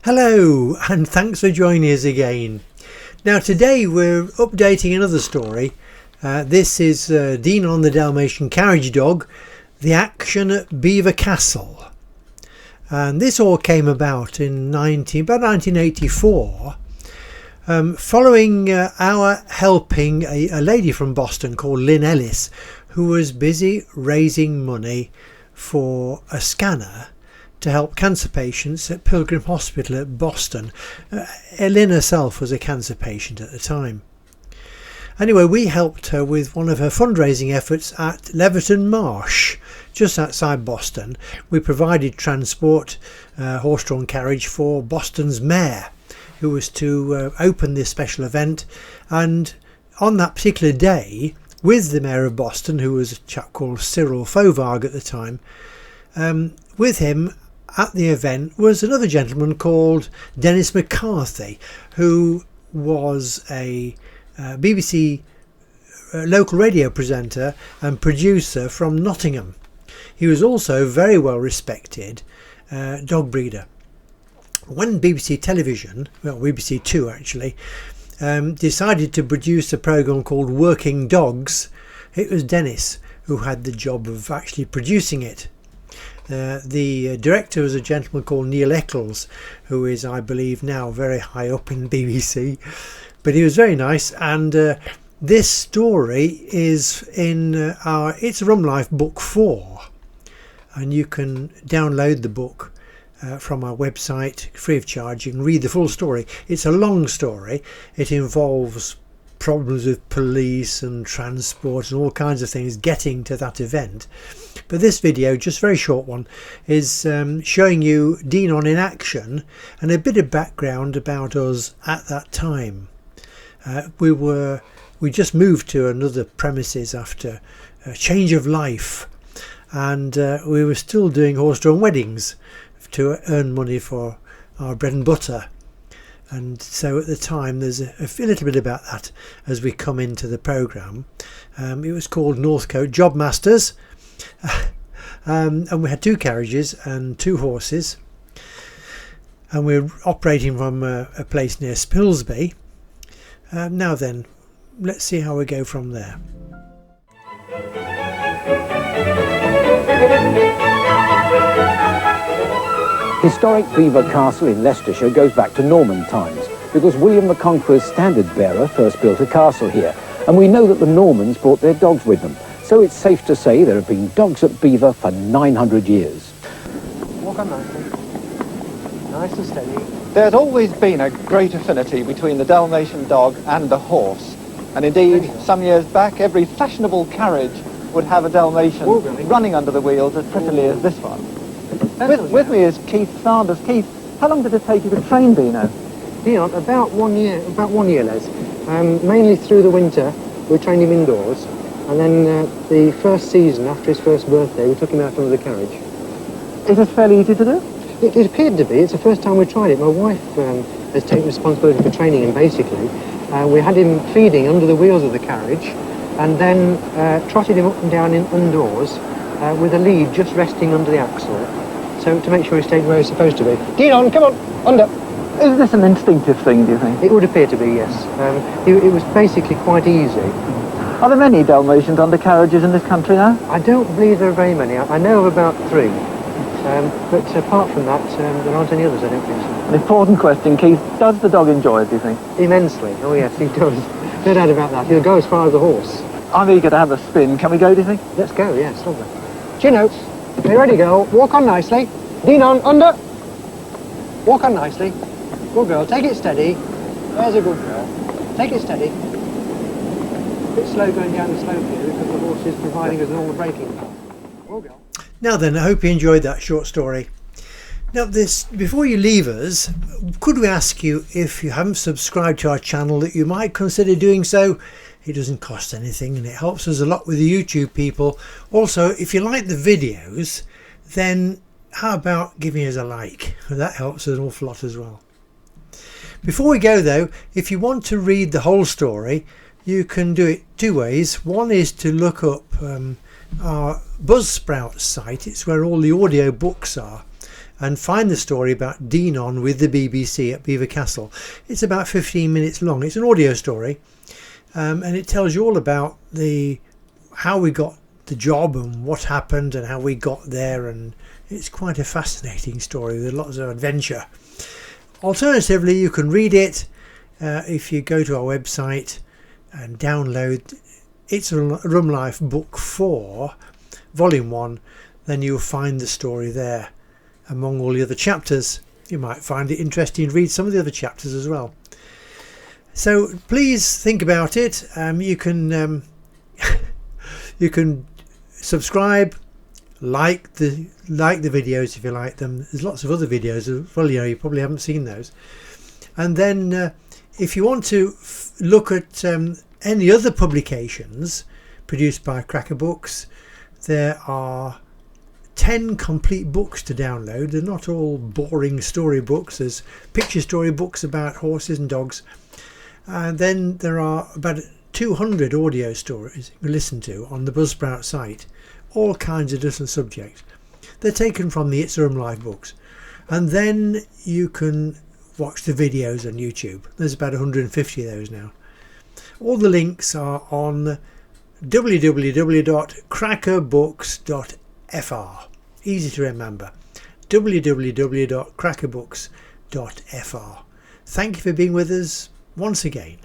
Hello and thanks for joining us again. Now today we're updating another story. This is DINAN the Dalmatian Carriage Dog, the action at Belvoir Castle. And this all came about in about 1984, following our helping a lady from Boston called Lynn Ellis, who was busy raising money for a scanner to help cancer patients at Pilgrim Hospital at Boston. Lynn herself was a cancer patient at the time. Anyway, we helped her with one of her fundraising efforts at Leverton Marsh, just outside Boston. We provided transport, horse-drawn carriage for Boston's mayor, who was to open this special event. And on that particular day, with the mayor of Boston, who was a chap called Cyril Fauvargue at the time, with him at the event was another gentleman called Dennis McCarthy, who was a BBC local radio presenter and producer from Nottingham. He was also a very well respected dog breeder. When BBC Television, well BBC Two actually, decided to produce a programme called Working Dogs, it was Dennis who had the job of actually producing it. The director was a gentleman called Neil Eccles, who is, I believe, now very high up in BBC, but he was very nice. And this story is in it's Rum Life Book 4, and you can download the book from our website free of charge. You can read the full story. It's a long story. It involves problems with police and transport and all kinds of things getting to that event. But this video, just a very short one, is showing you DINAN in action and a bit of background about us at that time. We just moved to another premises after a change of life, and we were still doing horse-drawn weddings to earn money for our bread and butter. And so at the time there's a little bit about that as we come into the programme. It was called Northcote Job Masters, and we had 2 carriages and 2 horses, and we're operating from a place near Spilsby. Now then, let's see how we go from there. Historic Belvoir Castle in Leicestershire goes back to Norman times, because William the Conqueror's standard-bearer first built a castle here, and we know that the Normans brought their dogs with them. So it's safe to say there have been dogs at Belvoir for 900 years. Walk on nicely. Nice and steady. There's always been a great affinity between the Dalmatian dog and the horse. And indeed, some years back, every fashionable carriage would have a Dalmatian running under the wheels as prettily as this one. With me is Keith Sanders. Keith, how long did it take you to train Dino? Dino, about 1 year, Les. Mainly through the winter, we trained him indoors, and then the first season, after his first birthday, we took him out under the carriage. Is it fairly easy to do? It appeared to be. It's the first time we tried it. My wife has taken responsibility for training him, basically. We had him feeding under the wheels of the carriage, and then trotted him up and down indoors with a lead just resting under the axle, so to make sure he stayed where he's supposed to be. Dino, come on, under. Is this an instinctive thing, do you think? It would appear to be, yes. It was basically quite easy. Are there many Dalmatians under carriages in this country now? I don't believe there are very many. I know of about 3. But apart from that, there aren't any others, I don't think so. An important question, Keith. Does the dog enjoy it, do you think? Immensely. Oh, yes, he does. No doubt about that. He'll go as far as the horse. I'm eager to have a spin. Can we go, do you think? Let's go, yes, lovely. Chin out. Are you ready, girl? Walk on nicely. DINAN, under. Walk on nicely. Good girl. Take it steady. There's a good girl. Take it steady. A bit slow going down the slope here because the horse is providing us an all braking power. Good girl. Now then, I hope you enjoyed that short story. Now before you leave us, could we ask you, if you haven't subscribed to our channel, that you might consider doing so? It doesn't cost anything and it helps us a lot with the YouTube people. Also, if you like the videos, then how about giving us a like? That helps us an awful lot as well. Before we go though, if you want to read the whole story, you can do it 2 ways. One is to look up our Buzzsprout site. It's where all the audio books are, and find the story about DINAN with the BBC at Belvoir Castle. It's about 15 minutes long. It's an audio story, and it tells you all about how we got the job and what happened and how we got there, and it's quite a fascinating story with lots of adventure. Alternatively, you can read it if you go to our website and download It's a Rum Life Book 4 Volume 1, then you'll find the story there among all the other chapters. You might find it interesting to read some of the other chapters as well. So please think about it. You can you can subscribe, like the videos if you like them. There's lots of other videos as well, you probably haven't seen those. And then if you want to look at any other publications produced by Cracker Books, there are 10 complete books to download. They're not all boring storybooks. There's picture storybooks about horses and dogs, and then there are about 200 audio stories you can listen to on the Buzzsprout site, all kinds of different subjects. They're taken from the It's a Rum Life books, and then you can watch the videos on YouTube. There's about 150 of those now. All the links are on www.crackerbooks.fr. Easy to remember, www.crackerbooks.fr. Thank you for being with us once again.